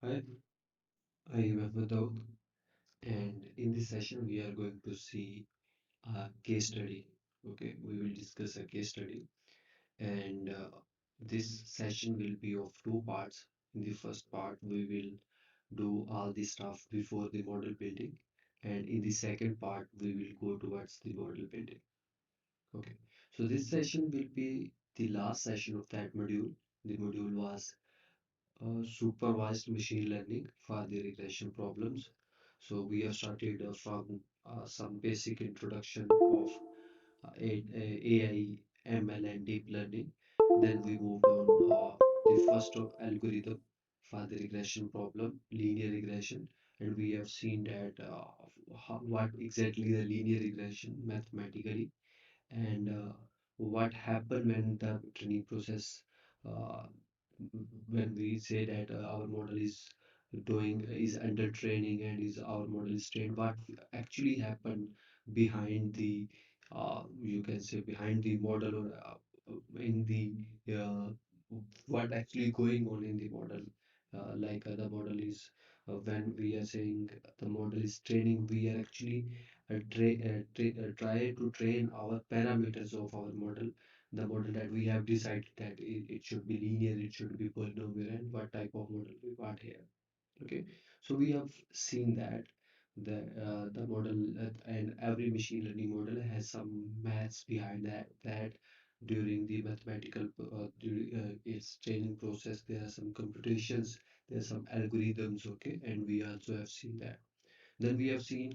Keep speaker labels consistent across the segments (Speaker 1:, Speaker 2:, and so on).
Speaker 1: Hi, I am Ahmedov, and in this session we are going to see a case study. Okay, we will discuss a case study, and this session will be of two parts. In the first part, we will do all the stuff before the model building, and in the second part, we will go towards the model building. Okay, so this session will be the last session of that module. The module was supervised machine learning for the regression problems. So we have started from some basic introduction of AI, ML, and deep learning. Then we moved on the first of algorithm for the regression problem, linear regression, and we have seen that what exactly the linear regression mathematically and what happened when the training process uh, when we say that our model is under training and is our model is trained, what actually happened behind the you can say behind the model or in the what actually going on in the model, the model is when we are saying the model is training, we are actually try to train our parameters of our model, the model that we have decided that it should be linear, it should be polynomial, and what type of model we want here. Okay, so we have seen that the model and every machine learning model has some maths behind that during the mathematical during its training process there are some computations, there are some algorithms. Okay, and we also have seen that. Then we have seen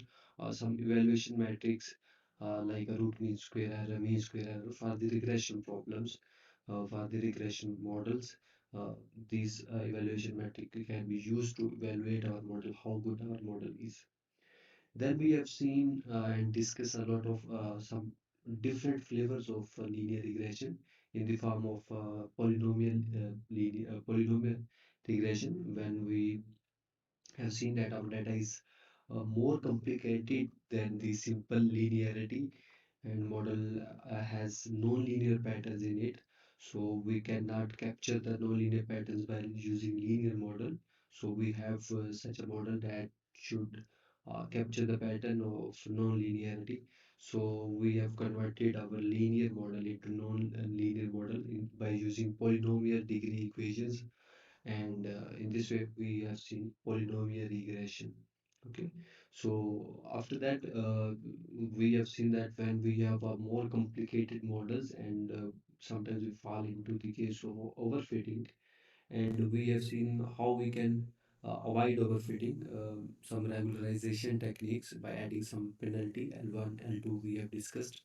Speaker 1: some evaluation metrics like a root mean square error, mean square error for the regression problems, for the regression models. These evaluation metric can be used to evaluate our model, how good our model is. Then we have seen and discussed a lot of some different flavors of linear regression in the form of polynomial regression when we have seen that our data is more complicated than the simple linearity, and model has non-linear patterns in it, so we cannot capture the non-linear patterns by using linear model. So we have such a model that should capture the pattern of non-linearity. So we have converted our linear model into non-linear model by using polynomial degree equations, and in this way we have seen polynomial regression. Okay, so after that we have seen that when we have more complicated models, and sometimes we fall into the case of overfitting, and we have seen how we can avoid overfitting, some regularization techniques by adding some penalty L1 L2 we have discussed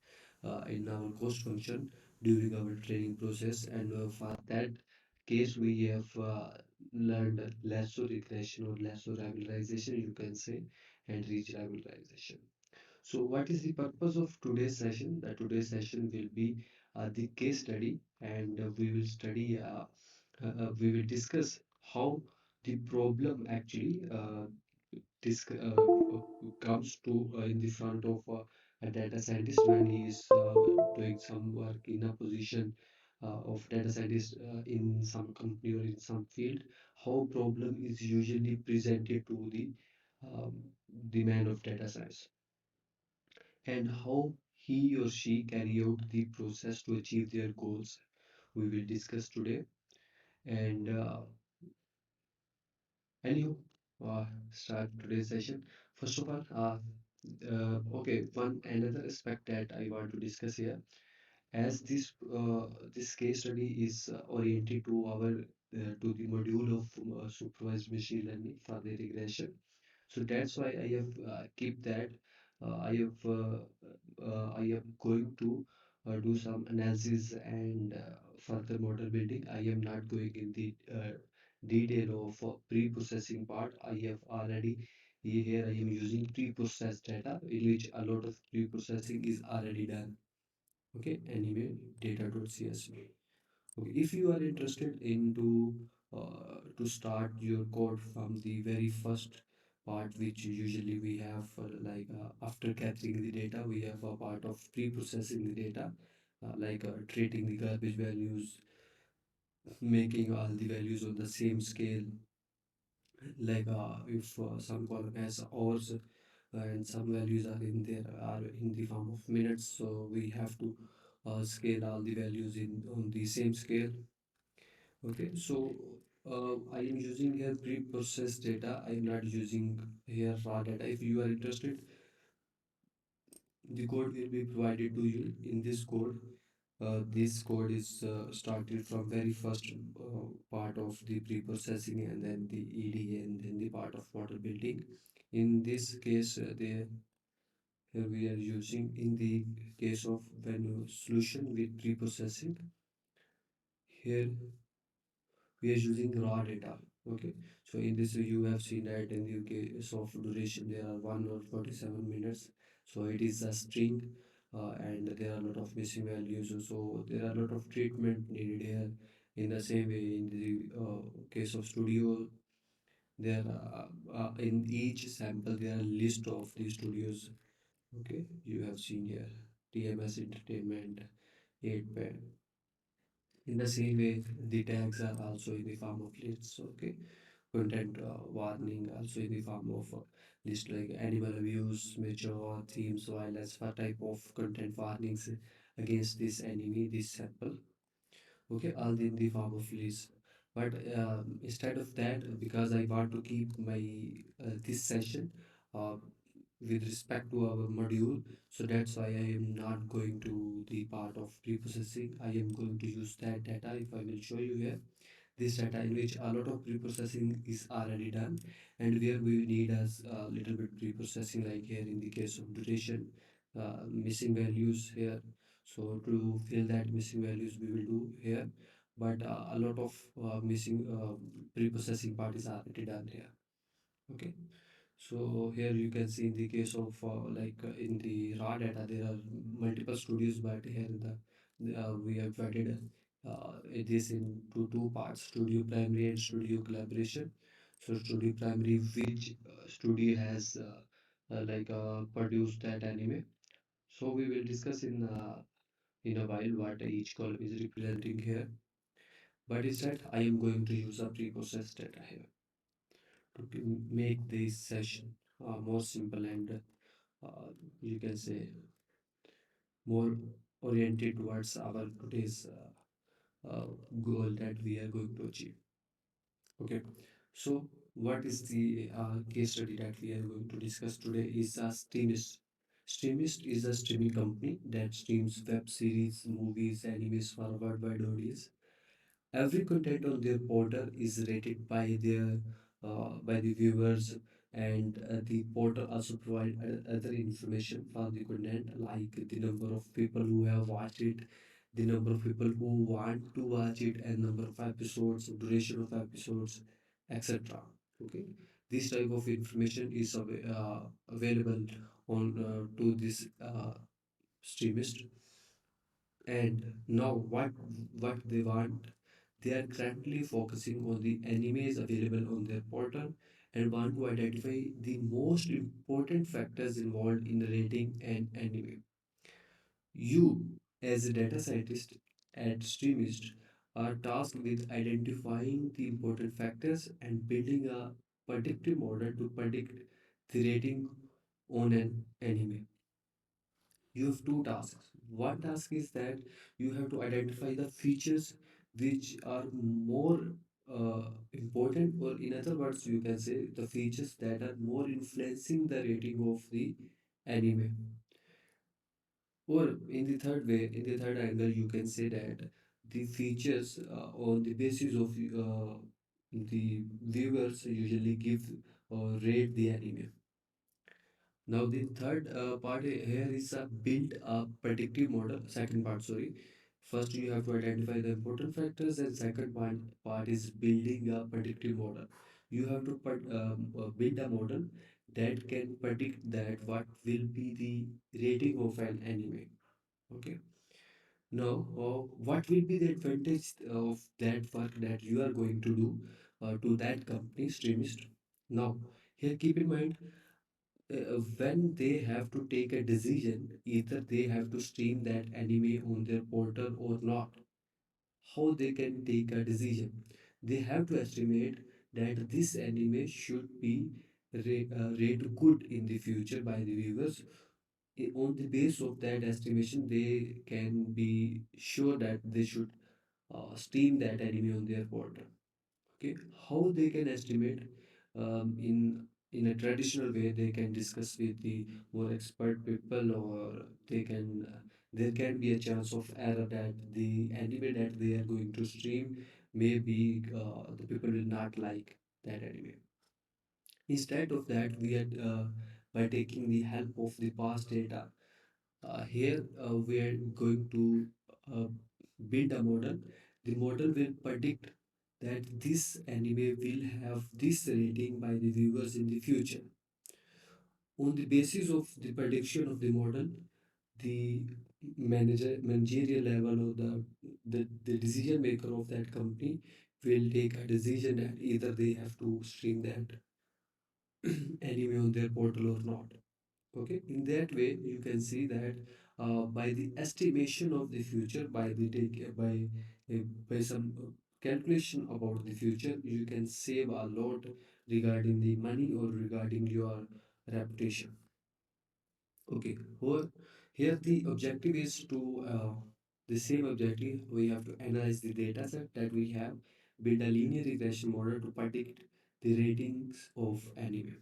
Speaker 1: in our cost function during our training process, and for that case we have learned lasso regression or lasso regularization you can say, and reach regularization. So, what is the purpose of today's session? The today's session will be the case study, and we will study, we will discuss how the problem actually comes to in the front of a data scientist when he is doing some work in a position of data scientist in some company or in some field. How problem is usually presented to the man of data science, and how he or she carry out the process to achieve their goals. We will discuss today. And anyhow, start today's session. First of all, okay, one another aspect that I want to discuss here, as this case study is oriented to our to the module of supervised machine learning for the regression. So that's why I have keep that. I am going to do some analysis and further model building. I am not going in the detail of pre-processing part. I have already here I am using pre-processed data in which a lot of pre-processing is already done. Okay, anyway, data.csv. Okay, if you are interested into to start your code from the very first part, which usually we have after capturing the data, we have a part of pre-processing the data, treating the garbage values, making all the values on the same scale, Like if some column has hours and some values are in there are in the form of minutes, so we have to scale all the values in on the same scale. Okay, so I am using here pre-processed data. I am not using here raw data. If you are interested, the code will be provided to you. In this code, this code is started from very first part of the pre-processing, and then the EDA, and then the part of model building. In this case, here we are using, in the case of when solution with pre-processing, here we are using raw data. Okay, so in this you have seen that in the case of duration there are 1 or 47 minutes, so it is a string, and there are a lot of missing values, so there are a lot of treatment needed here. In the same way, in the case of studio, there in each sample there are list of the studios. Okay, you have seen here TMS Entertainment, 8 in the same way, the tags are also in the form of lists. Okay, content warning also in the form of list like animal abuse, mature themes, violence, what type of content warnings against this enemy, this sample. Okay, all in the form of list. But instead of that, because I want to keep my this session uh, with respect to our module, so that's why I am not going to the part of pre-processing. I am going to use that data. If I will show you here this data in which a lot of pre-processing is already done, and where we need as a little bit pre-processing, like here in the case of duration, missing values here. So to fill that missing values we will do here, but a lot of missing pre-processing part is already done here. Okay, so here you can see in the case of in the raw data there are multiple studios, but here we have divided this into two parts: studio primary and studio collaboration. So studio primary, which studio has produced that anime. So we will discuss in a while what each column is representing here. But instead, I am going to use a preprocessed data here to make this session more simple and uh, you can say more oriented towards our today's goal that we are going to achieve. Okay, so what is the case study that we are going to discuss today is a Streamist. Streamist is a streaming company that streams web series, movies, animes for a worldwide audience. Every content on their portal is rated by the viewers, and the portal also provide other information for the content like the number of people who have watched it, the number of people who want to watch it, and number of episodes, duration of episodes, etc. Okay, this type of information is available on to this streamist. And now what they want, they are currently focusing on the animes available on their portal and want to identify the most important factors involved in rating an anime. You, as a data scientist at Streamist, are tasked with identifying the important factors and building a predictive model to predict the rating on an anime. You have two tasks. One task is that you have to identify the features which are more important, or in other words you can say the features that are more influencing the rating of the anime. Or in the third way, in the third angle, you can say that the features on the basis of the viewers usually give or rate the anime. Now the third part here is a build a predictive model. Second part, sorry. First you have to identify the important factors, and second part is building a predictive model. You have to build a model that can predict that what will be the rating of an anime. Okay. Now, what will be the advantage of that work that you are going to do to that company, Streamist? Now, here keep in mind when they have to take a decision, either they have to stream that anime on their portal or not. How they can take a decision? They have to estimate that this anime should be rate good in the future by the viewers. On the base of that estimation, they can be sure that they should stream that anime on their portal. Okay, how they can estimate, in a traditional way they can discuss with the more expert people, or they can there can be a chance of error that the anime that they are going to stream, maybe the people will not like that anime. Instead of that, we are by taking the help of the past data. Here we are going to uh, build a model. The model will predict that this anime will have this rating by the viewers in the future. On the basis of the prediction of the model, the managerial level, or the decision maker of that company will take a decision that either they have to stream that anime on their portal or not. Okay, in that way you can see that by the estimation of the future, by the take by some calculation about the future, you can save a lot regarding the money or regarding your reputation. Okay, here the objective is to the same objective. We have to analyze the data set that we have, build a linear regression model to predict the ratings of anime.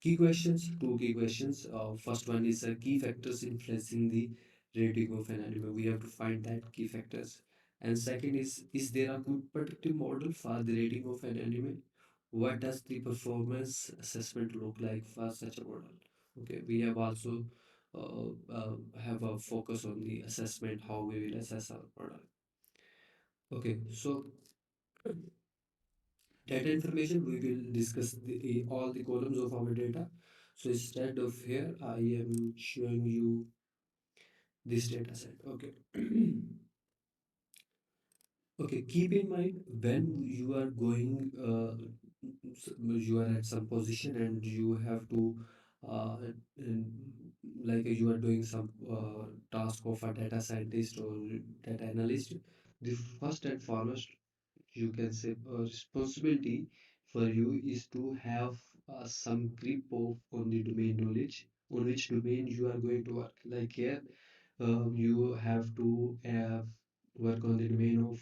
Speaker 1: Key questions, two key questions. First one is key factors influencing the rating of an anime. We have to find that key factors. And second is there a good predictive model for the rating of an anime? What does the performance assessment look like for such a model? Okay, we have also have a focus on the assessment, how we will assess our model. Okay, so data information, we will discuss all the columns of our data. So instead of here, I am showing you this data set. Okay. Okay, keep in mind when you are going, you are at some position and you have to, and like you are doing some task of a data scientist or data analyst. The first and foremost, you can say, responsibility for you is to have some grip of on the domain knowledge, on which domain you are going to work. Like here, you have to work on the domain of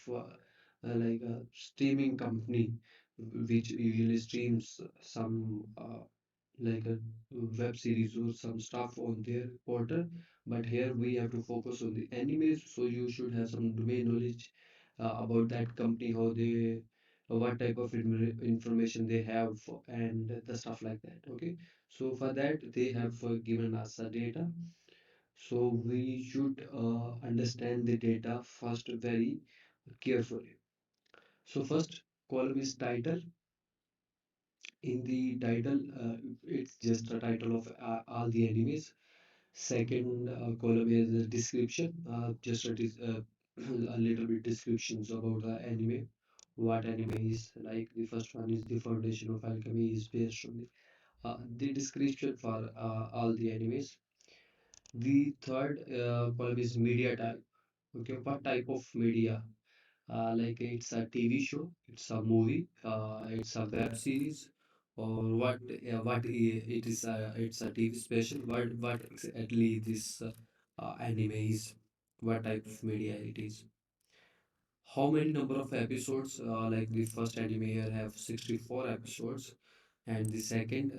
Speaker 1: like a streaming company, which usually streams some like a web series or some stuff on their portal. But here we have to focus on the animes, so you should have some domain knowledge about that company, how they, what type of information they have, and the stuff like that. Okay, so for that they have given us a data, so we should understand the data first very carefully. So first column is title. In the title, it's just a title of all the animes. Second column is the description, just a little bit descriptions about the anime. What anime is like. The first one is the foundation of alchemy is based on the description for all the animes. The third column is media type. Okay, what type of media? Like it's a TV show, it's a movie, it's a web series, or it is. It's a TV special. What exactly this anime is? What type of media it is? How many number of episodes? Like the first anime here have 64 episodes, and the second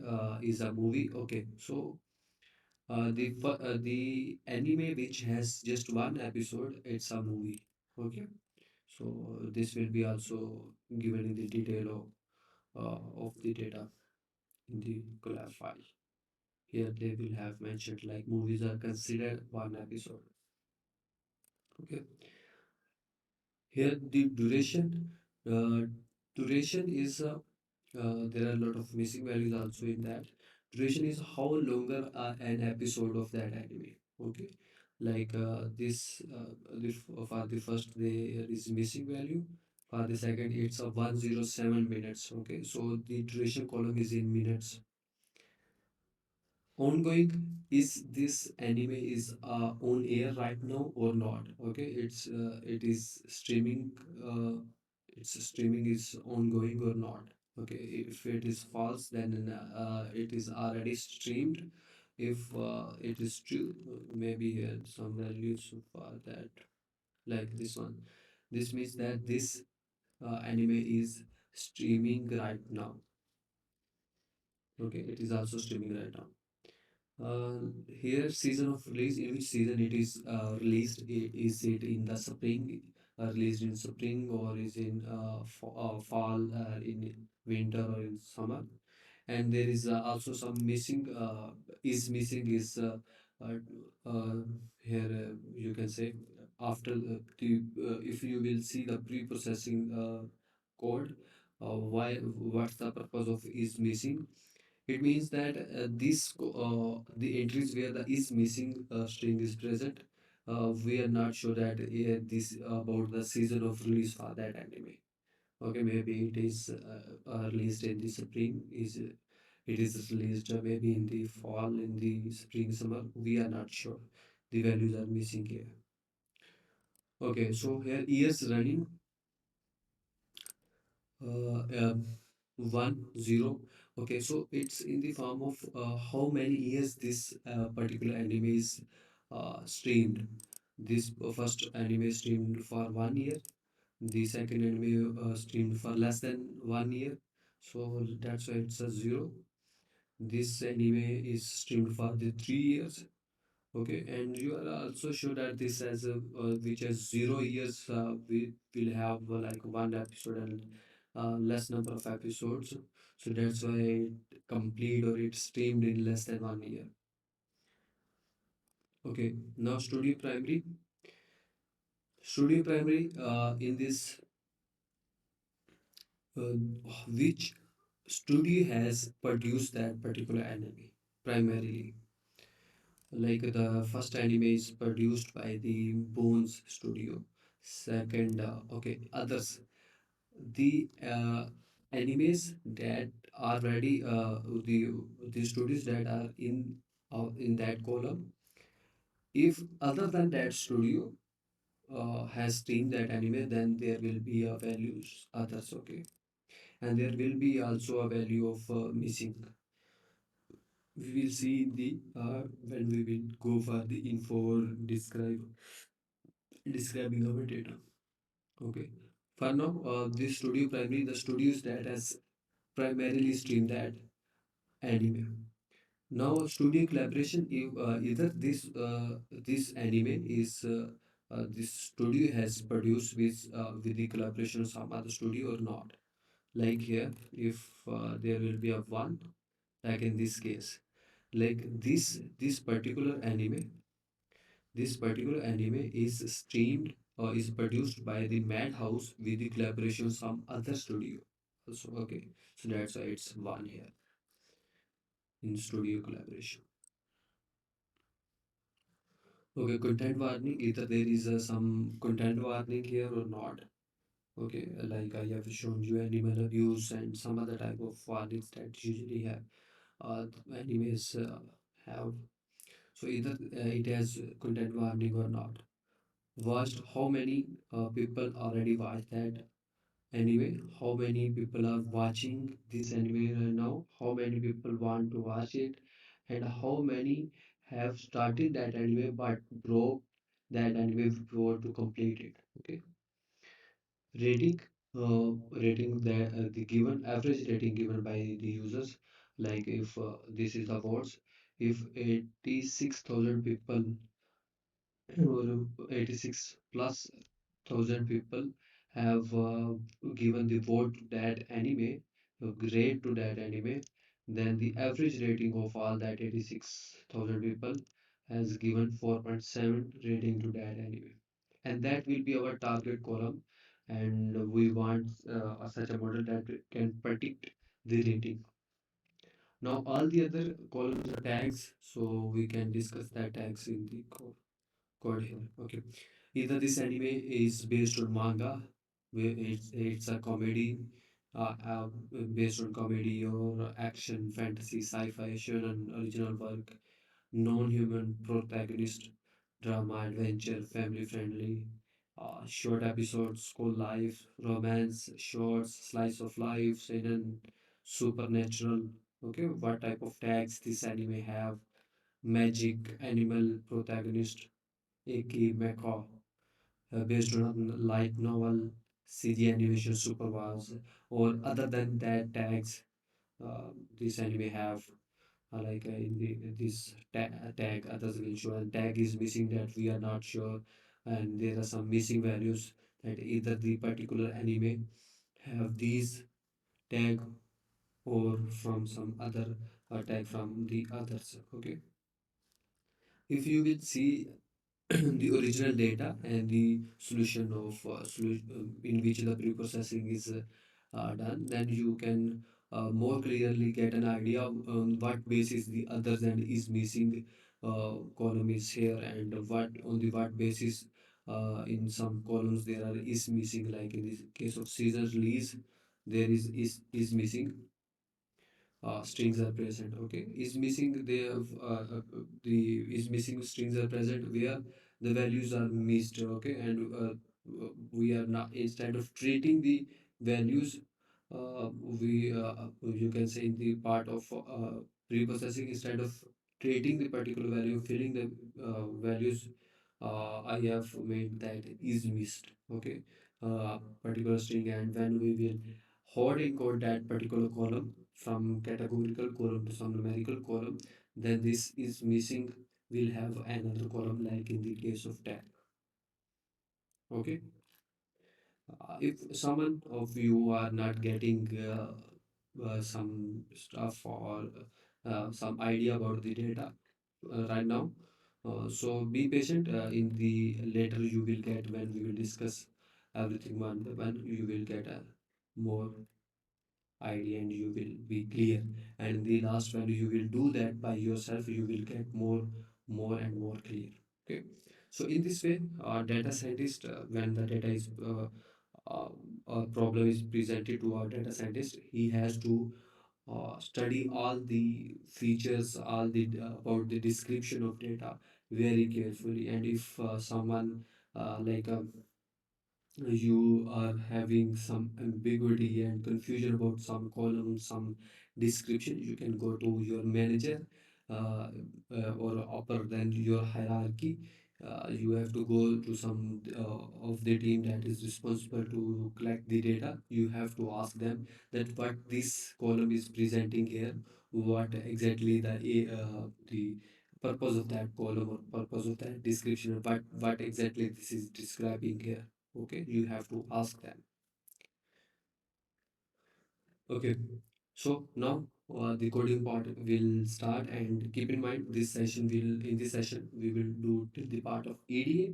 Speaker 1: is a movie. Okay, so the anime which has just one episode, it's a movie. Okay, so this will be also given in the detail of the data in the collab file. Here they will have mentioned like movies are considered one episode. Okay. Here the duration. Uh, Duration is there are a lot of missing values also in that. Duration is how longer an episode of that anime. Okay. Like for the first there is missing value. For the second it's a 107 minutes. Okay. So the duration column is in minutes. Ongoing, is this anime is on air right now or not? Okay, it is streaming, its streaming is ongoing or not. Okay, if it is false, then it is already streamed. If it is true, maybe here some values for that, like this one. This means that this anime is streaming right now. Okay, it is also streaming right now. Here, season of release, in which season it is released? Is it in the spring, released in spring, or is in fall, in winter, or in summer? And there is also some missing, is missing is uh, uh, here, you can say, after the if you will see the pre-processing code, what's the purpose of is missing? It means that the entries where the is missing string is present, we are not sure that this about the season of release for that anime. Okay, maybe it is released in the spring. It is released maybe in the fall, in the spring, summer. We are not sure. The values are missing here. Okay, so here years running, uh, um, 1 0. Okay, so it's in the form of how many years this particular anime is streamed. This first anime streamed for 1 year, the second anime streamed for less than 1 year, so that's why it's a 0. This anime is streamed for the 3 years. Okay, and you are also sure that this has a which has 0 years, we will have like one episode and less number of episodes. So that's why it complete or it streamed in less than 1 year. Okay, now Studio Primary. Studio Primary in this uh, which studio has produced that particular anime primarily. Like the first anime is produced by the Bones Studio. Second, okay, others. The animes that are ready, the studios that are in that column. If other than that studio has streamed that anime, then there will be a values others. Okay, and there will be also a value of missing. We will see in the when we will go for the info or describing our data. Okay. For now, this studio primary, the studios that has primarily streamed that anime. Now, studio collaboration, either this anime is this studio has produced with the collaboration of some other studio or not. Like here, if there will be a one, like in this case, like this particular anime, this particular anime is streamed or is produced by the Madhouse with the collaboration of some other studio. So okay, so that's why it's one here in studio collaboration. Okay, content warning. Either there is some content warning here or not. Okay, like I have shown you animal abuse and some other type of warnings that usually have animes have. So either it has content warning or not. Watched how many people already watched that anime? How many people are watching this anime right now? How many people want to watch it? And how many have started that anime but broke that anime before to complete it? Okay. Rating, rating the given average rating given by the users. Like if this is the awards, if 86,000 people or 86 plus thousand people have given the vote to that anime, grade to that anime, then the average rating of all that 86,000 people has given 4.7 rating to that anime. And that will be our target column. And we want such a model that can predict the rating. Now, all the other columns are tags, so we can discuss that tags in the code here. Okay. Either this anime is based on manga, where it's a comedy, based on comedy or action, fantasy, sci-fi, shonen, original work, non-human protagonist, drama, adventure, family friendly. short episodes, school life, romance, shorts, slice of life, seinen, supernatural. Okay, what type of tags this anime have? Magic, animal, protagonist, aka mecha, based on light novel, CG animation, supervised, or other than that tags. This anime have like in this tag others will show and tag is missing that we are not sure, and there are some missing values that either the particular anime have these tag or from some other tag from the others. Okay, if you will see the original data and the solution of in which the pre-processing is done, then you can more clearly get an idea on what basis the others and is missing column is here, and what on the what basis in some columns there are is missing, like in this case of season release there is missing, strings are present. Okay, is missing the is missing strings are present where the values are missed. Okay, and we are not, instead of treating the values, we you can say in the part of pre-processing, instead of treating the particular value, filling the values, I have made that is missed. Okay, particular string, and when we will hard encode that particular column from categorical column to some numerical column, then this is missing will have another column like in the case of tag. Okay, if someone of you are not getting some stuff or some idea about the data right now, so be patient. In the later you will get, when we will discuss everything one by one, you will get a more idea and you will be clear, and the last when you will do that by yourself you will get more and more clear. Okay, so in this way data scientist, when the data is uh, a problem is presented to our data scientist, he has to study all the features, all the about the description of data very carefully, and if someone like you are having some ambiguity and confusion about some column, some description, you can go to your manager, uh, or upper than your hierarchy. You have to go to some of the team that is responsible to collect the data. You have to ask them that what this column is presenting here, what exactly the purpose of that column or purpose of that description, what exactly this is describing here. Okay, you have to ask them. Okay, so now the coding part will start, and keep in mind this session will in this session we will do till the part of EDA,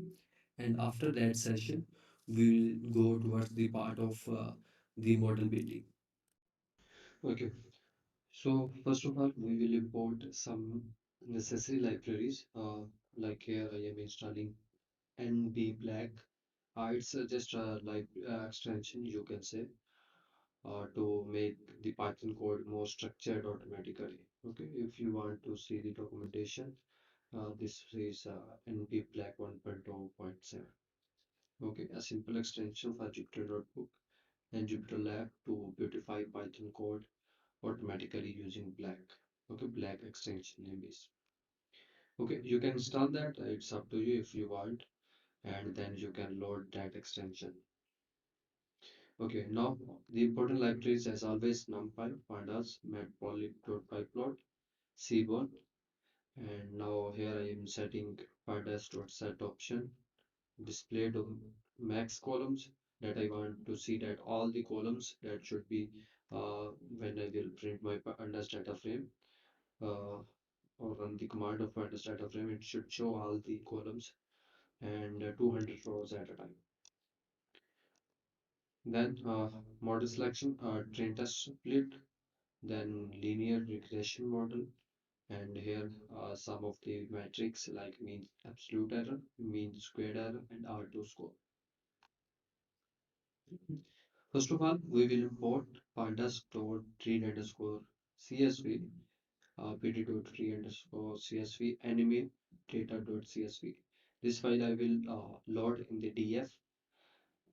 Speaker 1: and after that session we will go towards the part of the model building. Okay, so first of all we will import some necessary libraries, like here I am installing NB Black. It's just a extension, you can say, to make the Python code more structured automatically. Okay, if you want to see the documentation, this is NP Black 1.0.7. Okay, a simple extension for Jupyter Notebook and Jupyter Lab to beautify Python code automatically using Black. Okay, Black extension name is. Okay, you can install that. It's up to you if you want, and then you can load that extension. Okay, now the important libraries as always NumPy, Pandas, Matplotlib.pyplot, Seaborn, and now here I am setting Pandas.set option, display to max columns, that I want to see that all the columns that should be when I will print my Pandas data frame, uh, or run the command of Pandas data frame, it should show all the columns and 200 rows at a time. Then model selection, train test split, then linear regression model, and here some of the metrics like mean absolute error, mean squared error, and R2 score. First of all, we will import pandas.read underscore CSV, pt.read underscore CSV, anime data.csv. This file I will load in the DF,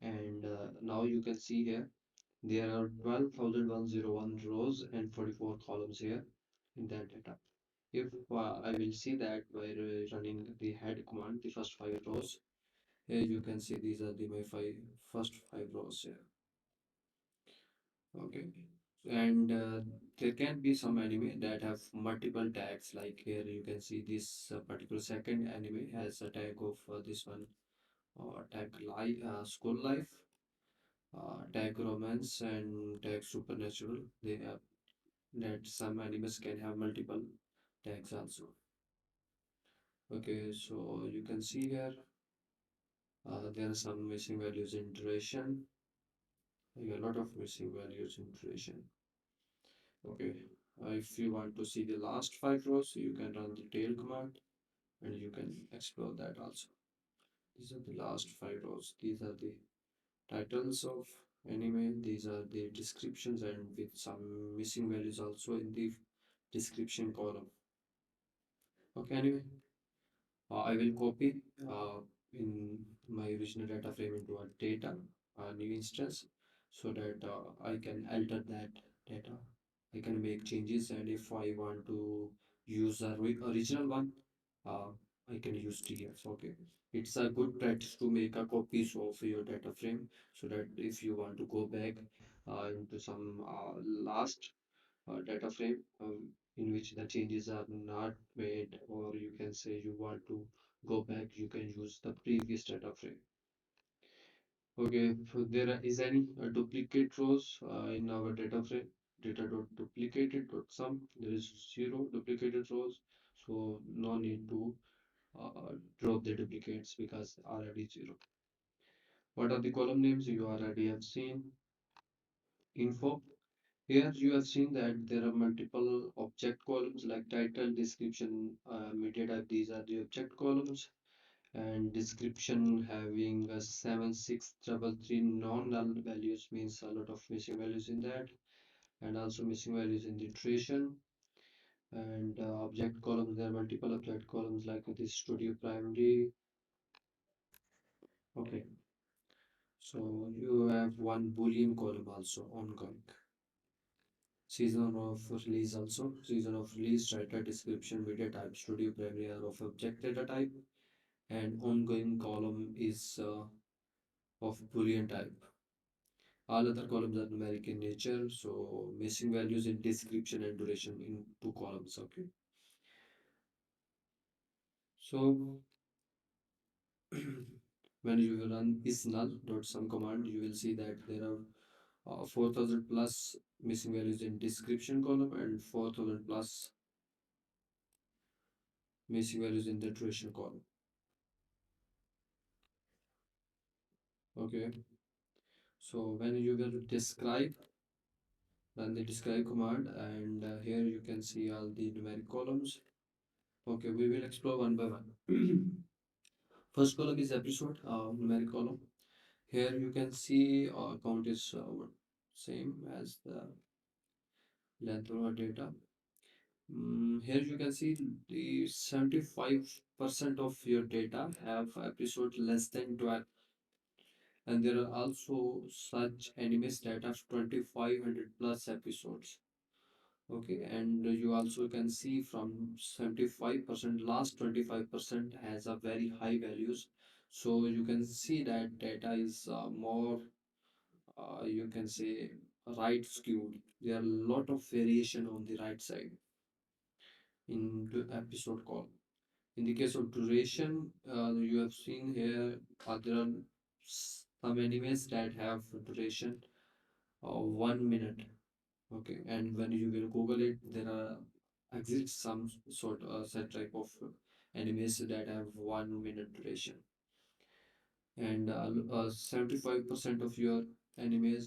Speaker 1: And now you can see here there are 12,101 rows and 44 columns here in that data. If I will see that by running the head command, the first five rows, here you can see these are the my first five rows here. Okay, and there can be some anime that have multiple tags. Like here you can see this particular second anime has a tag of this one, tag life, school life, tag romance, and tag supernatural. They have that some animes can have multiple tags also. Okay, so you can see here there are some missing values in duration. A lot of missing values in duration. Okay, if you want to see the last five rows, you can run the tail command and you can explore that also. These are the last five rows. These are the titles of anime. These are the descriptions and with some missing values also in the description column. Okay, anyway, I will copy in my original data frame into a data, a new instance, so that I can alter that data. I can make changes, and if I want to use a original one, uh, I can use TF. Okay, it's a good practice to make a copies of your data frame, so that if you want to go back into some last data frame in which the changes are not made, or you can say you want to go back, you can use the previous data frame. Okay, so there is any duplicate rows in our data frame. Data dot duplicated dot sum. There is zero duplicated rows, so no need to drop the duplicates because already zero. What are the column names? You already have seen info. Here you have seen that there are multiple object columns like title, description, media type. These are the object columns, and description having a 7633 non-null values means a lot of missing values in that, and also missing values in the iteration. And object columns, there are multiple object columns like this studio primary. Okay, so you have one boolean column also ongoing. Season of release also. Season of release, title, description, media type, studio premiere of object data type, and ongoing column is of Boolean type. All other columns are numeric in nature, so missing values in description and duration in two columns. Okay. So when you run is null dot sum command, you will see that there are 4,000 plus missing values in description column and 4,000 plus missing values in the duration column. Okay. So when you will describe, run the describe command, and here you can see all the numeric columns. Okay, we will explore one by one. First column is episode, numeric column. Here you can see count is same as the length of our data. Here you can see the 75% of your data have episode less than 12, and there are also such animes that have 2500 plus episodes. Okay, and you also can see from 75%, last 25% has a very high values. So you can see that data is more, you can say, right skewed. There are a lot of variation on the right side in the episode call. In the case of duration, you have seen here there are some animes that have duration of 1 minute. Okay, and when you will Google it, there are exists some sort set type of animes that have 1 minute duration, and 75% of your animes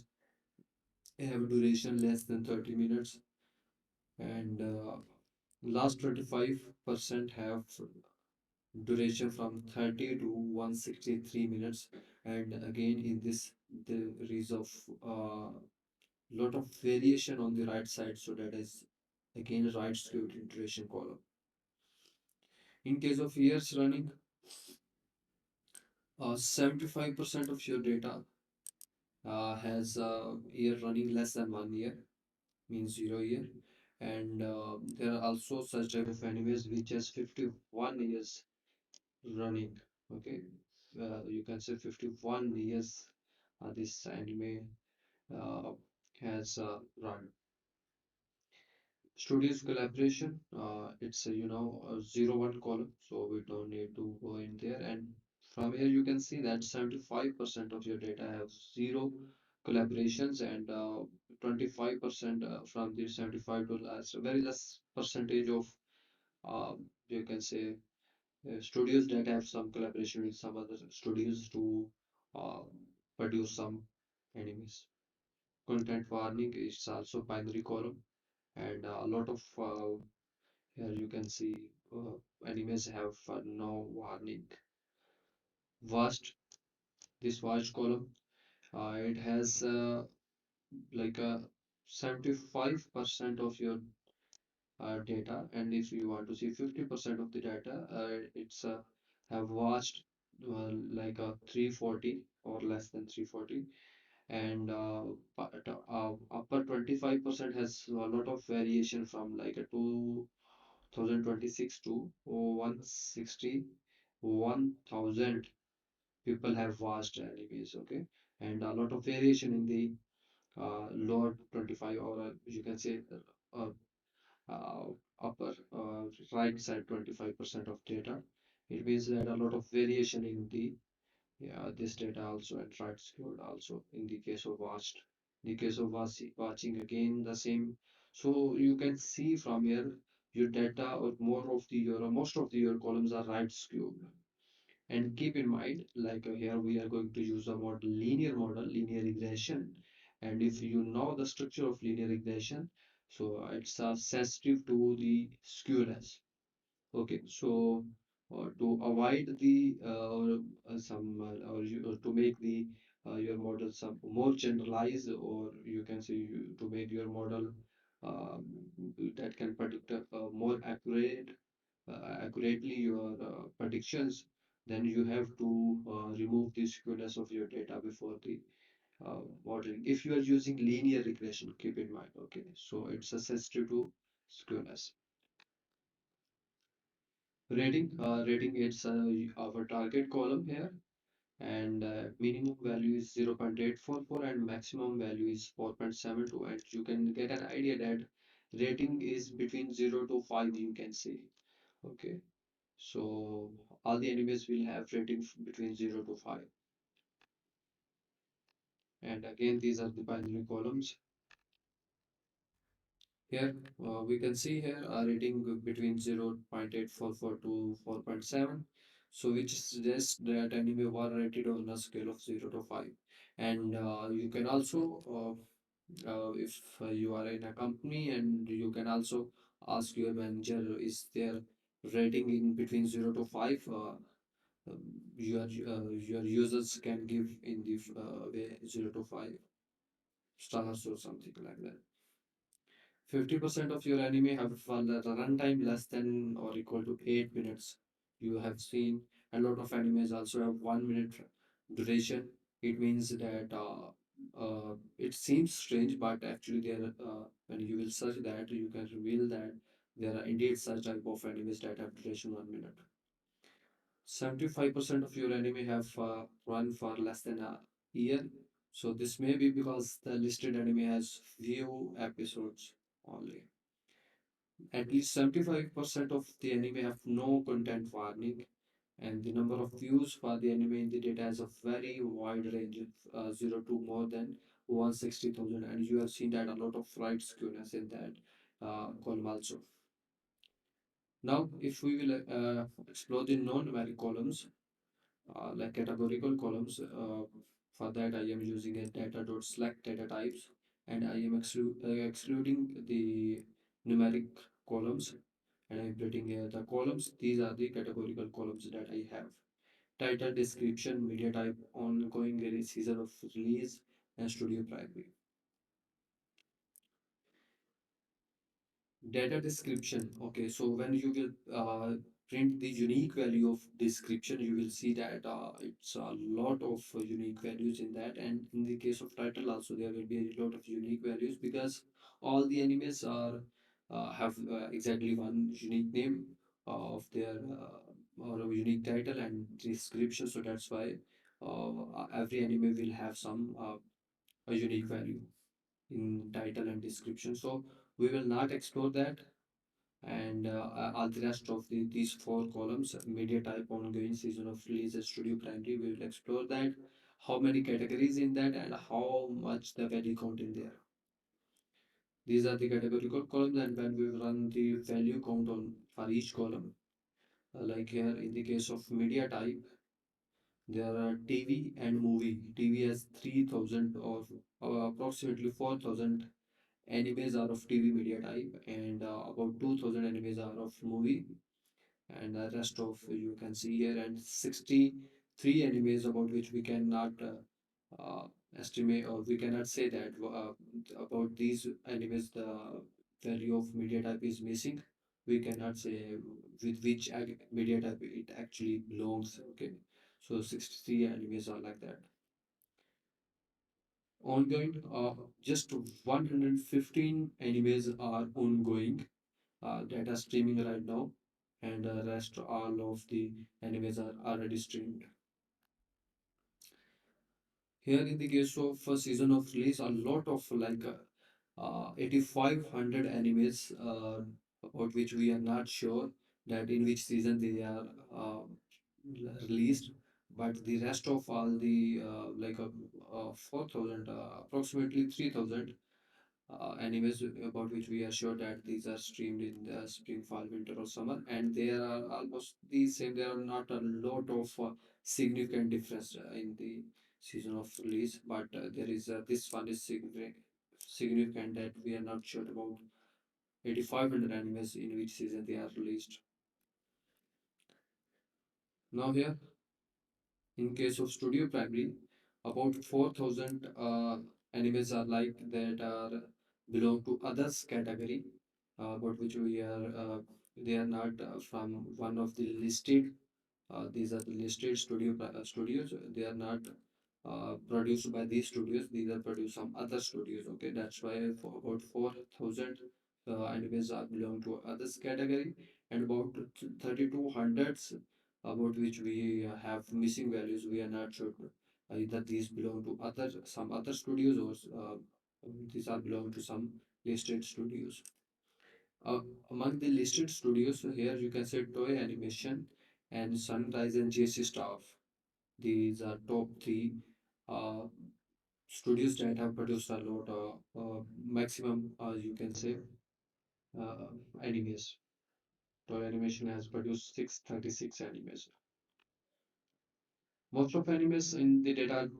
Speaker 1: have duration less than 30 minutes, and last 25% have duration from 30 to 163 minutes. And again in this there is of lot of variation on the right side, so that is again right skewed in duration column. In case of years running, 75% of your data has a year running less than 1 year, means 0 year. And there are also such type of animes which has 51 years running. Okay, you can say 51 years this anime uh, has run. Studios collaboration, it's a, a 0 1 column, so we don't need to go in there. And from here you can see that 75% of your data have zero collaborations, and 25% from the 75 to last very less percentage of you can say studios that have some collaboration with some other studios to uh, produce some animes. Content warning is also binary column, and a lot of here you can see animes have no warning. Vast, this vast column, it has like a 75% of your data, and if you want to see 50% of the data, it's have watched like a 340 or less than 340, and upper 25% has a lot of variation from like a 2026 to 160 1000 people have watched animes. Okay, and a lot of variation in the lower 25, or you can say uh, uh, upper right side 25% of data. It means that a lot of variation in the this data also, and right skewed also in the case of watched. In the case of watching, again the same. So you can see from here your data or more of the your most of the your columns are right skewed. And keep in mind, like here we are going to use a model, linear regression. And if you know the structure of linear regression, so it's sensitive to the skewness. Okay, so to avoid the or some or you to make the your model some more generalized, or you can say to make your model um, that can predict more accurately your predictions, then you have to remove the skewness of your data before the modeling. If you are using linear regression, keep in mind. Okay, so it's a sensitive to skewness. Rating, it's our target column here, and minimum value is 0.844 and maximum value is 4.72, and you can get an idea that rating is between 0 to 5, you can say. Okay, so all the animes will have rating between 0 to 5, and again these are the binary columns. Here we can see here a rating between 0.844 to 4.7, so which suggests that anime were rated on a scale of 0 to 5. And you can also, if you are in a company, and you can also ask your manager, is there rating in between 0 to 5? Your users can give in the way 0 to 5 stars or something like that. 50% of your anime have a runtime less than or equal to 8 minutes. You have seen a lot of animes also have 1 minute duration. It means that it seems strange, but actually there when you will search that, you can reveal that there are indeed such type of animes that have duration 1 minute. 75% of your anime have run for less than a year. So this may be because the listed anime has few episodes only. At least 75% of the anime have no content warning, and the number of views for the anime in the data has a very wide range of 0 to more than 160,000, and you have seen that a lot of right skewness in that column also. Now, if we will explore the non-numeric columns, like categorical columns, for that I am using a data.select data types, and I am excluding the numeric columns, and I'm putting here the columns. These are the categorical columns that I have. Title, description, media type, ongoing release, season of release, and studio primary. Data description. Okay, so when you will print the unique value of description, you will see that it's a lot of unique values in that. And in the case of title also, there will be a lot of unique values because all the animes are have exactly one unique name of their or a unique title and description. So that's why every anime will have some a unique value in title and description. So we will not explore that. And all the rest of these four columns, media type, ongoing, season of release, studio primary, we will explore that, how many categories in that, and how much the value count in there. These are the categorical columns, and when we run the value count on for each column, like here in the case of media type, there are TV and movie. TV has 3,000 or approximately 4,000 animes are of TV media type, and about 2,000 animes are of movie, and the rest of you can see here, and 63 animes about which we cannot estimate, or we cannot say that about these animes the value of media type is missing. We cannot say with which media type it actually belongs. Okay, so 63 animes are like that. Ongoing, just 115 animes are ongoing that are streaming right now, and the rest all of the animes are already streamed. Here in the case of season of release, a lot of 8,500 animes about which we are not sure that in which season they are released, but the rest of all the 4,000, approximately 3,000 animes about which we are sure that these are streamed in the spring, fall, winter, or summer, and there are almost the same. There are not a lot of significant difference in the season of release, but there is this one is significant that we are not sure about 8,500 animes in which season they are released. Now here, in case of Studio Primary, about 4,000 animes are like that are belong to others category, but which we are they are not from one of the listed. These are the listed studios. They are not produced by these studios. These are produced some other studios. Okay, that's why for about 4,000 animes are belong to others category, and about 3,200 about which we have missing values. We are not sure either these belong to other some other studios, or these are belong to some listed studios. Uh, Among the listed studios, so here you can say Toei Animation and Sunrise and JC Staff. These are top three uh, studios that have produced a lot, maximum, you can say, uh, animes. Toei Animation has produced 636 animes. Most of animes in the data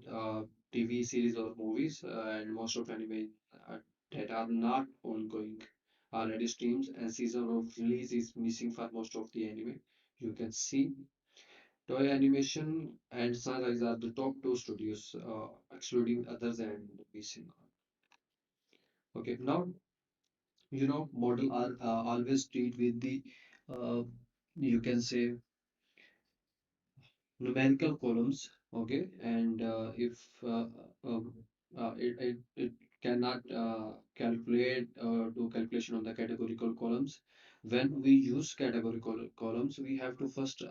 Speaker 1: TV series or movies, and most of anime that are not ongoing already streams, and season of release is missing for most of the anime. You can see Toy Animation and Sunrise are the top two studios, excluding others and VC. Okay, now model are always treat with the uh, you can say numerical columns. Okay, and if uh, it cannot do calculation on the categorical columns. When we use categorical columns, we have to first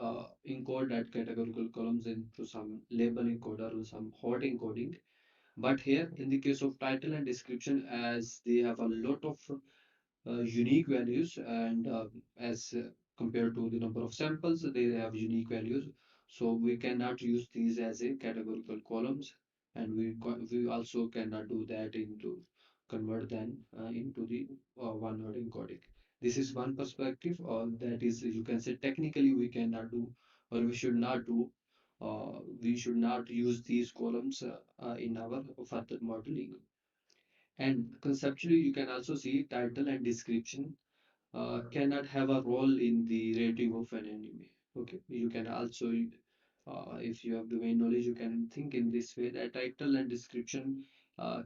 Speaker 1: encode that categorical columns into some label encoder or some hot encoding. But here, in the case of title and description, as they have a lot of unique values, and as compared to the number of samples, they have unique values, so we cannot use these as a categorical columns, and we also cannot do that into convert them into the one word encoding. This is one perspective, that is, you can say, technically we cannot do, or we should not do, we should not use these columns in our further modeling. And conceptually, you can also see title and description cannot have a role in the rating of an anime. Okay, you can also, if you have domain knowledge, you can think in this way that title and description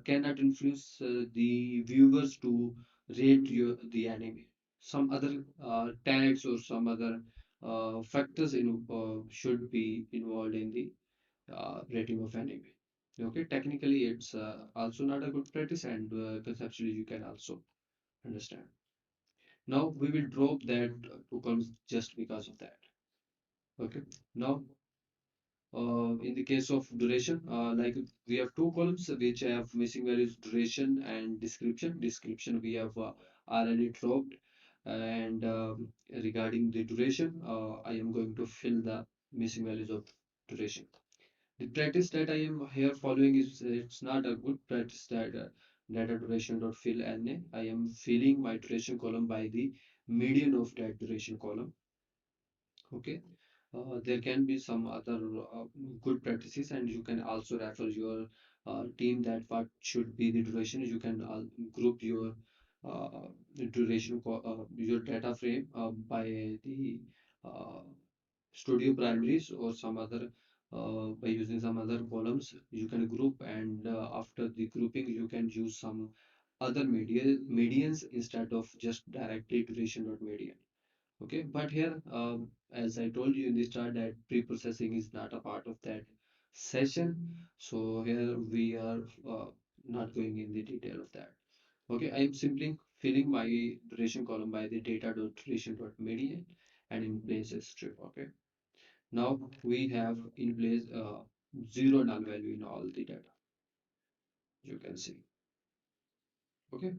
Speaker 1: cannot influence the viewers to rate the anime. Some other tags or some other factors should be involved in the rating of anime. Okay, technically it's also not a good practice, and conceptually you can also understand. Now we will drop that two columns just because of that. Okay. Now, in the case of duration, like we have two columns which have missing values duration and description. Description we have already dropped, and regarding the duration, I am going to fill the missing values of duration. The practice that I am here following is it's not a good practice that data duration dot fill NA. I am filling my duration column by the median of that duration column. Okay. There can be some other good practices, and you can also refer your team that what should be the duration. You can group your uh, your data frame by the uh, studio primaries or some other by using some other columns. You can group, and after the grouping, you can use some other medians instead of just directly duration dot median. Okay, but here, as I told you in the start, that pre-processing is not a part of that session. So here we are not going in the detail of that. Okay, I am simply filling my duration column by the data dot duration dot median and in place a strip. Okay, now we have in place zero null value in all the data. You can see. Okay,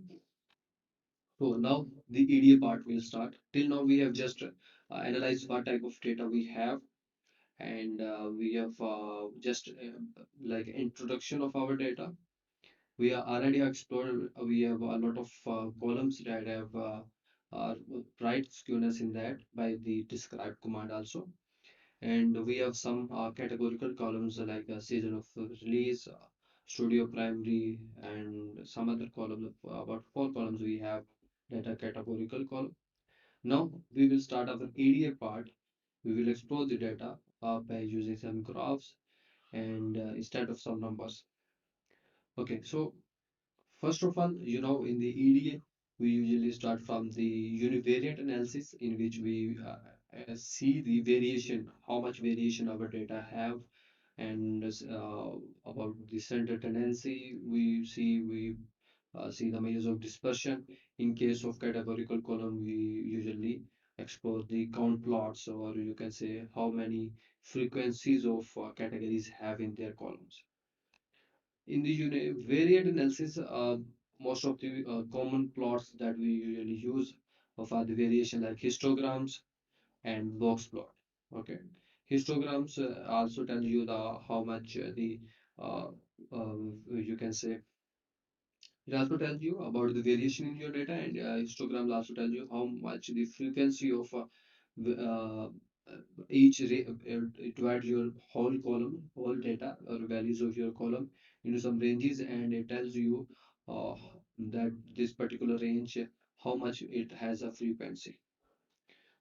Speaker 1: so now the EDA part will start. Till now we have just analyzed what type of data we have, and we have just like introduction of our data. We are already explored. We have a lot of columns that have right skewness in that by the describe command also, and we have some categorical columns like season of release, studio primary, and some other columns. About four columns we have data categorical column. Now we will start our EDA part. We will explore the data by using some graphs and instead of some numbers. Okay, so first of all, in the EDA, we usually start from the univariate analysis in which we see the variation, how much variation our data have, and about the center tendency. We see the measures of dispersion. In case of categorical column, we usually explore the count plots, or you can say how many frequencies of categories have in their columns. In the univariate analysis, most of the common plots that we usually use for the variation like histograms and box plot. Okay, histograms also tell you the how much the uh, you can say it also tells you about the variation in your data, and histogram also tells you how much the frequency of it divides your whole column, whole data or values of your column into some ranges, and it tells you uh, that this particular range how much it has a frequency.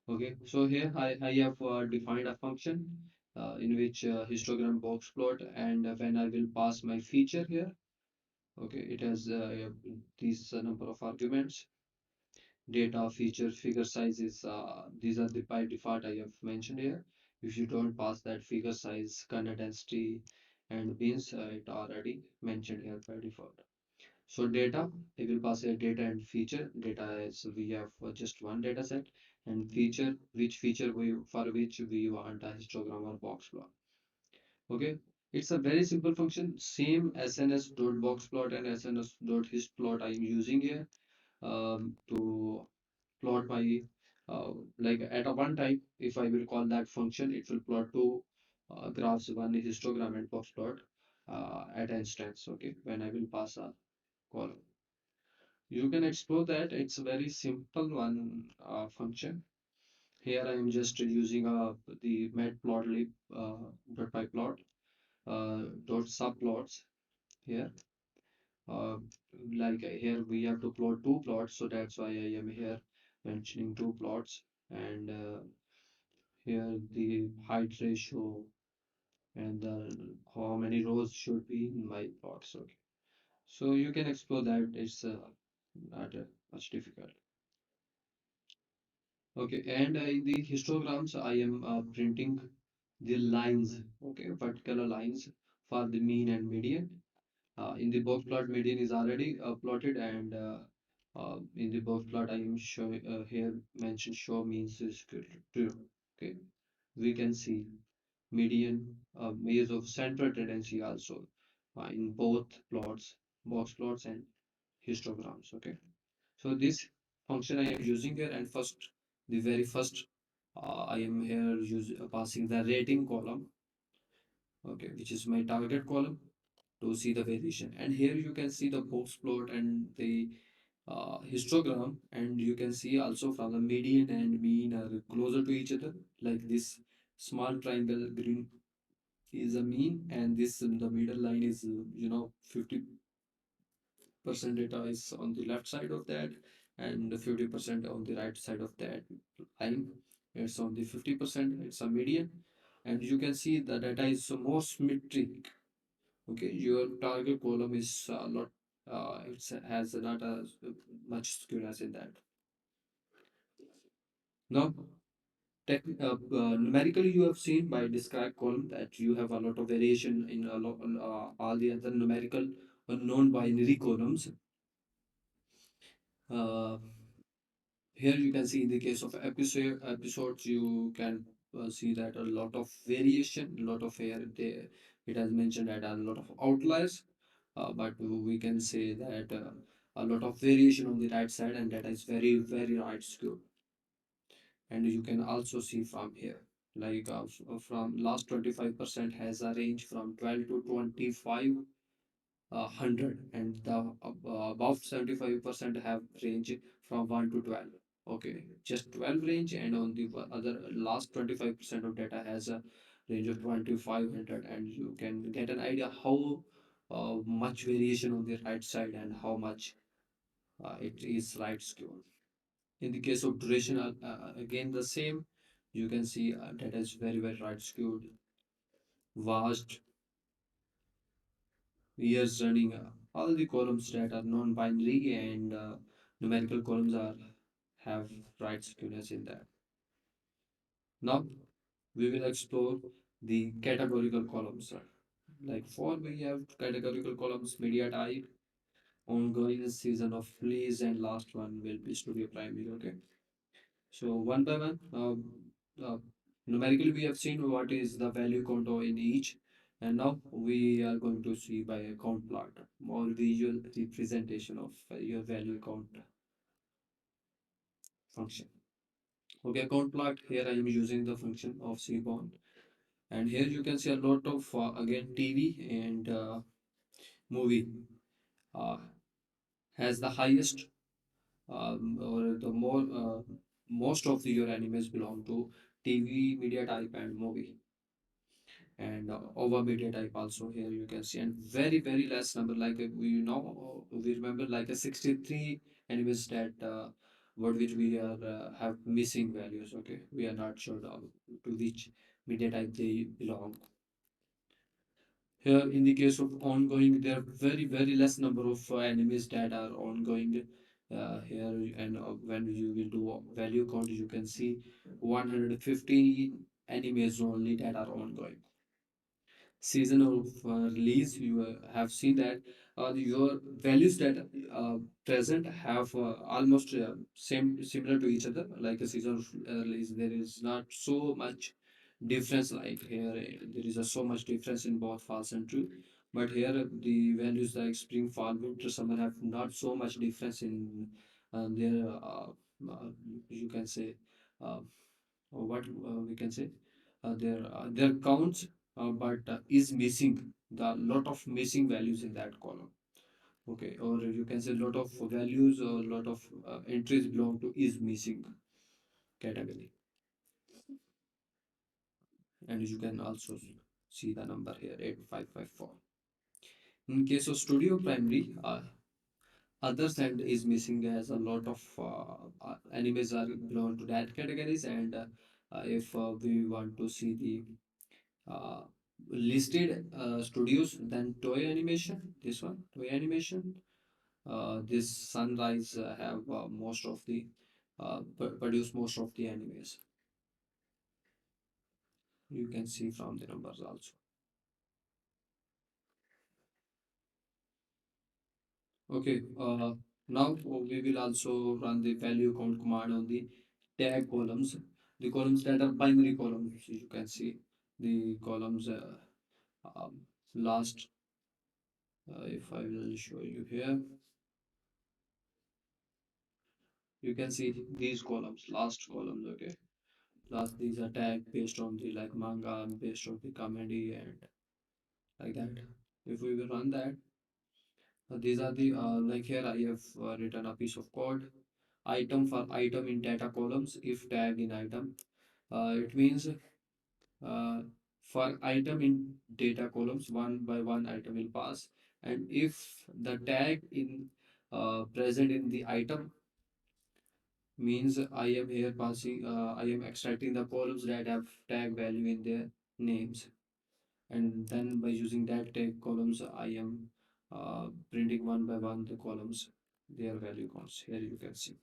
Speaker 1: Okay, so here I have defined a function in which histogram box plot, and when I will pass my feature here. Okay, it has these number of arguments, data, feature, figure sizes. These are the by default I have mentioned here. If you don't pass that figure size, kernel density, and bins, it already mentioned here by default. So data, I will pass a data and feature. Data is we have just one data set, and feature, which feature we for which we want a histogram or box plot. Okay, it's a very simple function, same SNS dot box plot and SNS dot hist plot I'm using here to plot my like at a one time. If I will call that function, it will plot two graphs, one is histogram and box plot at an instance. Okay, when I will pass a column, you can explore that. It's a very simple one function. Here I am just using the matplotlib dot pyplot dot subplots here. Uh, like here we have to plot two plots, so that's why I am here mentioning two plots, and here the height ratio and how many rows should be in my plots. Okay, so you can explore that. It's not much difficult. Okay, and in the histograms, I am printing the lines, okay, particular lines for the mean and median. In the box plot, median is already plotted, and in the box plot, I am showing here mentioned show means is equal to true. Okay, we can see median is of central tendency also in both plots, box plots and histograms. Okay, so this function I am using here, and the very first, I am here passing the rating column, okay, which is my target column to see the variation. And here you can see the box plot and the histogram, and you can see also from the median and mean are closer to each other. Like this small triangle green is a mean, and this the middle line is 50% data is on the left side of that, and 50% on the right side of that line. It's on the 50%, it's a median, and you can see the data is more symmetric. Okay, your target column is a lot, it has not as much skewness in that. Now, numerically, you have seen by described column that you have a lot of variation in all the other numerical non-binary columns. Uh, Here you can see in the case of episodes, you can see that a lot of variation, a lot of here it has mentioned that a lot of outliers, but we can say that a lot of variation on the right side, and that is very right skewed. And you can also see from here, like from last 25% has a range from 12 to 25 100, and the above 75% have range from 1 to 12. Okay, just 12 range, and on the other last 25% of data has a range of 2500, and you can get an idea how much variation on the right side and how much it is right skewed. In the case of duration, again the same. You can see data is very right skewed, vast years running. All the columns that are non-binary and numerical columns are have right skewness in that. Now we will explore the categorical columns. Like for we have categorical columns, media type, ongoing season of release, and last one will be studio primary. Okay. So one by one, numerically we have seen what is the value count in each, and now we are going to see by a count plot, more visual representation of your value count function. Okay, count plot, here I am using the function of cbound, and here you can see a lot of again TV and movie uh, has the highest or the most of your animes belong to TV media type and movie, and over media type also here you can see, and very less number, like we remember like a 63 animes that what which we are have missing values. Okay, we are not sure to which media type they belong. Here in the case of ongoing, there are very less number of animes that are ongoing here, and when you will do value count, you can see 150 animes only that are ongoing. Season of release, you have seen that your values that present have almost same similar to each other. Like a season of release, there is not so much difference. Like here, there is so much difference in both false and true. But here, the values like spring, fall, winter, summer have not so much difference in their. Uh, you can say. Uh, what we can say their counts, but is missing the lot of missing values in that column. Okay, or you can say lot of values or lot of entries belong to is missing category, and you can also see the number here 8554. In case of studio primary, other side is missing as a lot of animes are belong to that categories, and if we want to see the uh, listed studios, then toy animation, this one toy animation, this sunrise have most of the
Speaker 2: produce most of the animes. You can see from the numbers also. Okay, now we will also run the value count command on the tag columns, the columns that are binary columns. You can see the columns um, last. If I will show you here, you can see these columns, last columns. Okay, last these are tagged based on the like manga, based on the comedy and like that. If we will run that, these are the like here I have written a piece of code. Item for item in data columns. If tag in item, it means for item in data columns, one by one item will pass. And if the tag in present in the item means I am here passing, I am extracting the columns that have tag value in their names. And then by using that tag columns, I am printing one by one the columns, their value counts. Here you can see.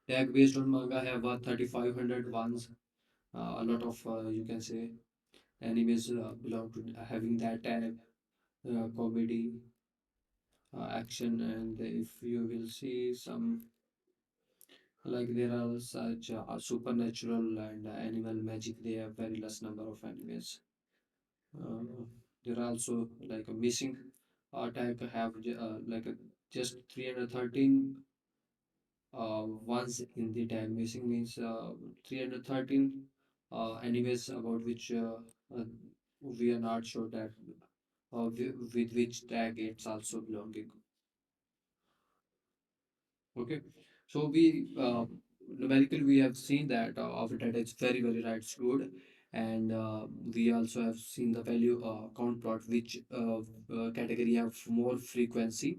Speaker 2: Tag based on manga have 3500 ones. A lot of you can say animes belong to having that tag, comedy, action, and if you will see some like there are such supernatural and animal magic. They have very less number of animes. Uh, there are also like a missing tag have like a, just 313 ones in the tag. Missing means 313 animes about which we are not sure that with which tag it's also belonging. Okay, so we numerically we have seen that our data is very very right good, and we also have seen the value count plot which category have more frequency.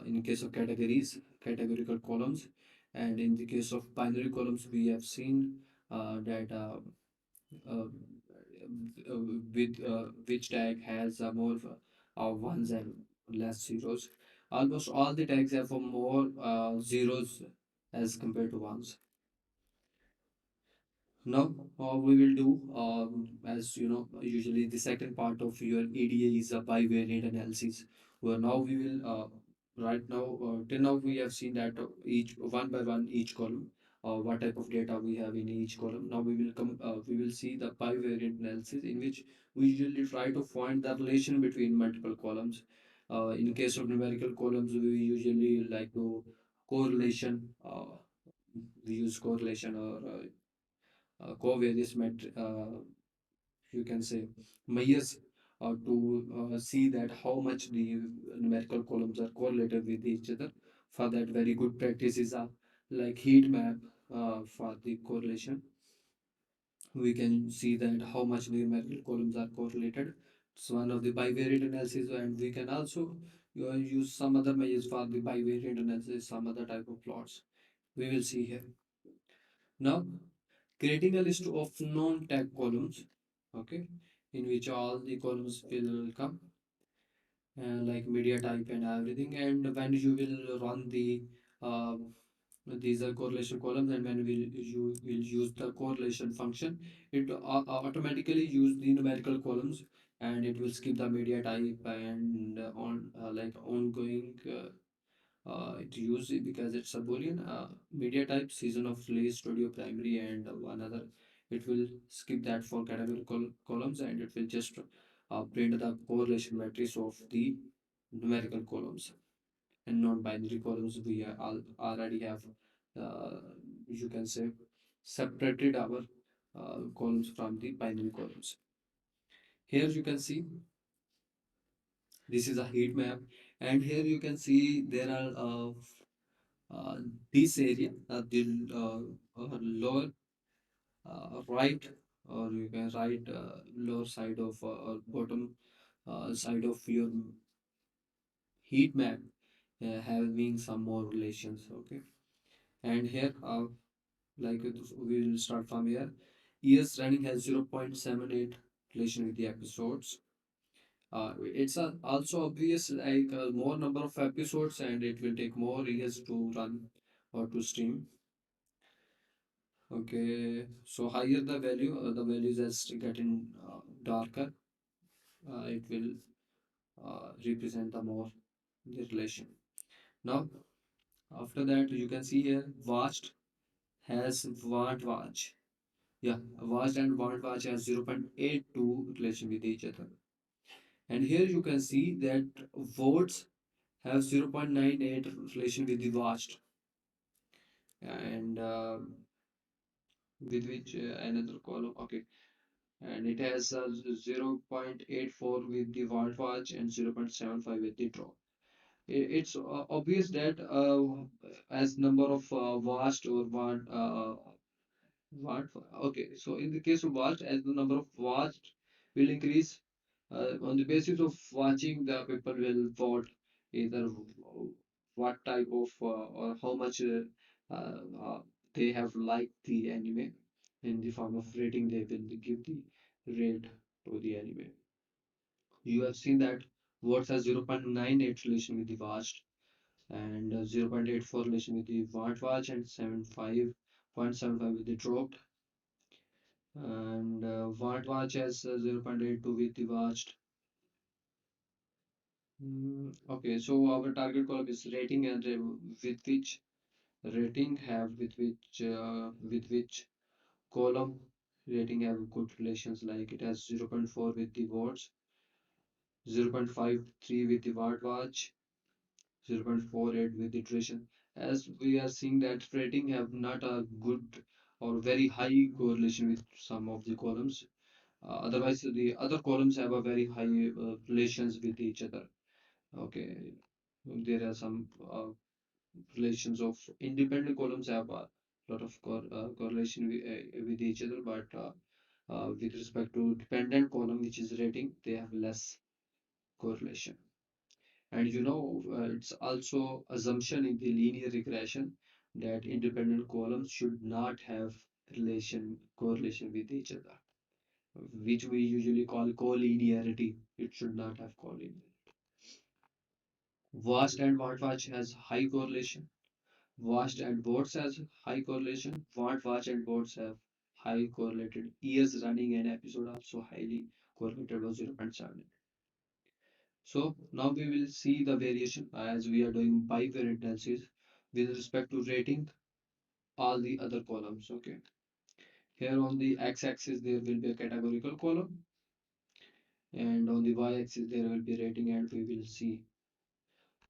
Speaker 2: In case of categories, categorical columns, and in the case of binary columns, we have seen that uh, with which tag has more ones and less zeros. Almost all the tags have more zeros as compared to ones. Now, we will do, as you know, usually the second part of your ADA is a bivariate analysis. Where now we will, right now, till now we have seen that each one by one each column, what type of data we have in each column. Now we will see the bivariate analysis in which we usually try to find the relation between multiple columns. In case of numerical columns, we usually like to correlation. We use correlation or covariance metric, you can say measures to see that how much the numerical columns are correlated with each other. For that, very good practices are like heat map for the correlation. We can see that how much the numerical columns are correlated. It's one of the bivariate analysis, and we can also use some other measures for the bivariate analysis, some other type of plots. We will see here. Now, creating a list of non-tag columns, okay, in which all the columns will come, like media type and everything. And when you will run the these are correlation columns, and when you will use the correlation function, it automatically use the numerical columns, and it will skip the media type and on like ongoing it use it because it's a boolean media type, season of release, studio primary, and one other. It will skip that for categorical columns, and it will just print the correlation matrix of the numerical columns. And non-binary columns we already have uh, you can say separated our columns from the binary columns. Here you can see this is a heat map, and here you can see there are uh, this area, the lower right, or you can right lower side of or bottom side of your heat map having some more relations. Okay, and here like we will start from here. Years running has 0.78 relation with the episodes. It's also obvious like more number of episodes, and it will take more years to run. or to stream. Okay, so higher the value, the values as getting darker, it will represent the more the relation. Now, after that, you can see here vast has want watch. Yeah, vast and want watch has 0.82 relation with each other. And here you can see that votes have 0.98 relation with the vast, and with which another column. Okay, and it has 0.84 with the want watch and 0.75 with the draw. It's obvious that as number of vast or want okay, so in the case of watch, as the number of watched will increase, on the basis of watching, the people will vote either what type of or how much they have liked the anime. In the form of rating, they will give the rate to the anime. You have seen that votes has 0.98 relation with the watched and 0.84 relation with the want watch and 75.75 with the dropped, and want watch has 0.82 with the watched. Okay, so our target column is rating, and with which rating have with which column rating have good relations, like it has 0.4 with the words, 0.53 with the word watch, 0.48 with the duration. As we are seeing that rating have not a good or very high correlation with some of the columns. Otherwise, the other columns have a very high relations with each other. Okay, there are some relations of independent columns have a lot of correlation with each other, but with respect to dependent column, which is rating, they have less correlation. And it's also assumption in the linear regression that independent columns should not have correlation with each other, which we usually call collinearity. It should not have collinearity. Vast and watch has high correlation. Vast and boards has high correlation. Watch and boards have high correlated. Years running an episode also highly correlated was 0.7. So now we will see the variation as we are doing bivariate analysis with respect to rating all the other columns. Okay. Here on the x-axis there will be a categorical column, and on the y-axis there will be rating, and we will see.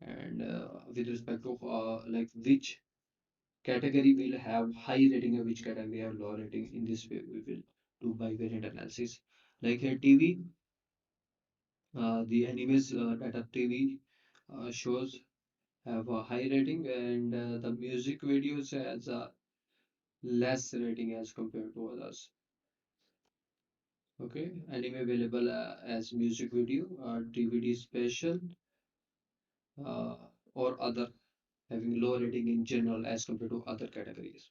Speaker 2: And with respect to like which category will have high rating and which category have low rating. In this way, we will do bivariate analysis. Like here, TV, the animes that are TV shows have a high rating, and the music videos has a less rating as compared to others. Okay, anime available as music video, DVD special, uh, or other having low rating in general as compared to other categories.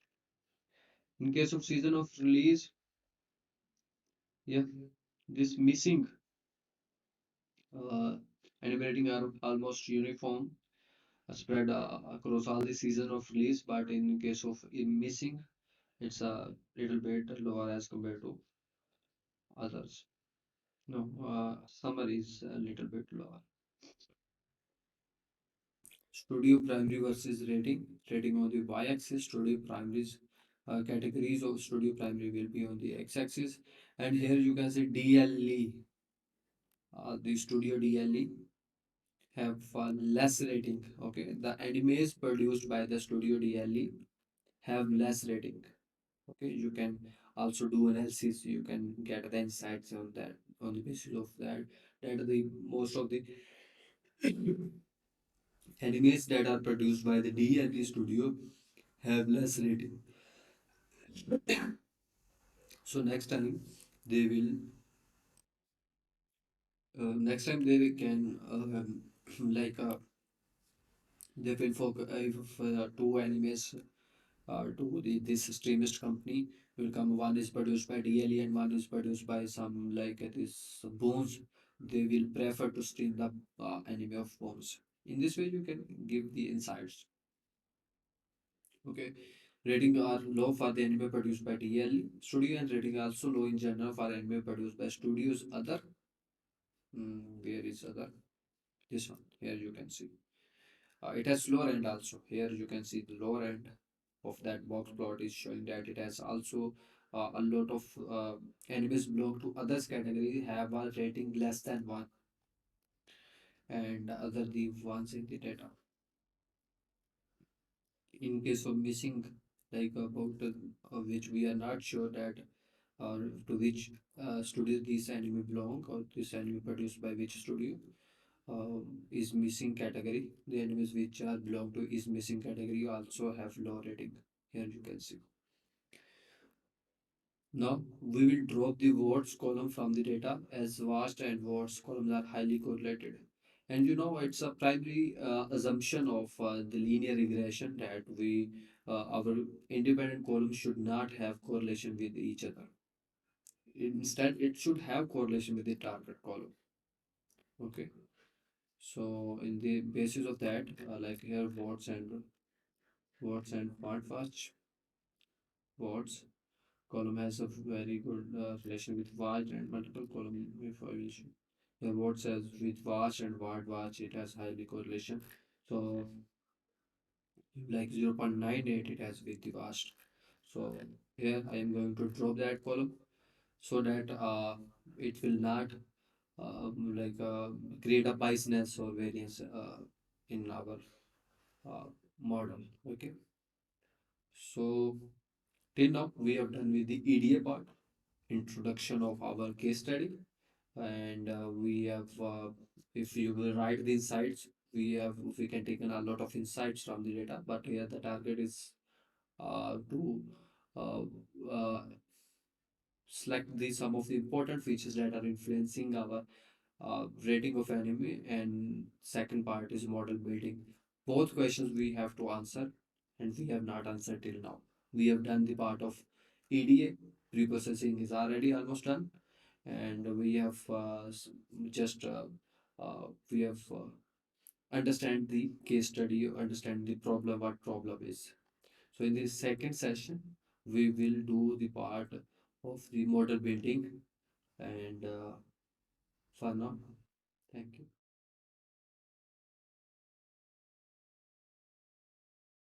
Speaker 2: In case of season of release, yeah, this missing uh, anime rating are almost uniform, spread across all the season of release, but in case of in missing, it's a little bit lower as compared to others. No, summary is a little bit lower. Studio primary versus rating. Rating on the y-axis, studio primaries. Categories of studio primary will be on the x-axis, and here you can see DLE. The studio DLE have less rating. Okay, the animes produced by the studio DLE have less rating. Okay, you can also do analysis. You can get the insights on that on the basis of that. That the most of the animes that are produced by the DLE studio have less rating. So they will next time they can like they will focus if two animes to this streamist company will come. One is produced by DLE and one is produced by some like this Bones. They will prefer to stream the anime of Bones. In this way, you can give the insights. Okay. Rating are low for the anime produced by TL studio, and rating also low in general for anime produced by studios other. Where is other? This one. Here you can see. It has lower end also. Here you can see the lower end of that box plot is showing that it has also a lot of animes belong to others category have a rating less than one, and other the ones in the data. In case of missing, like about which we are not sure that to which studio this anime belong, or this anime produced by which studio, is missing category. The animes which are belong to is missing category also have low rating. Here you can see. Now we will drop the words column from the data, as vast and words columns are highly correlated. And you know, it's a primary assumption of the linear regression that our independent columns should not have correlation with each other. Instead, it should have correlation with the target column. Okay. So in the basis of that, like here, words and font watch words column has a very good relation with watch, and multiple column if I will show. The word says with watch and word watch, it has highly correlation. So like 0.98 it has with the watch. So here I am going to drop that column so that it will not like create a biasness or variance in our uh, model. Okay. So till now we have done with the EDA part, introduction of our case study, and we have if you will write the insights, we can take in a lot of insights from the data, but here the target is to uh, uh, select the some of the important features that are influencing our rating of anime, and second part is model building. Both questions we have to answer, and we have not answered till now. We have done the part of EDA, pre-processing is already almost done, and we have just we have understand the case study, understand the problem, what problem is. So in the second session, we will do the part of the model building, and for now, thank you.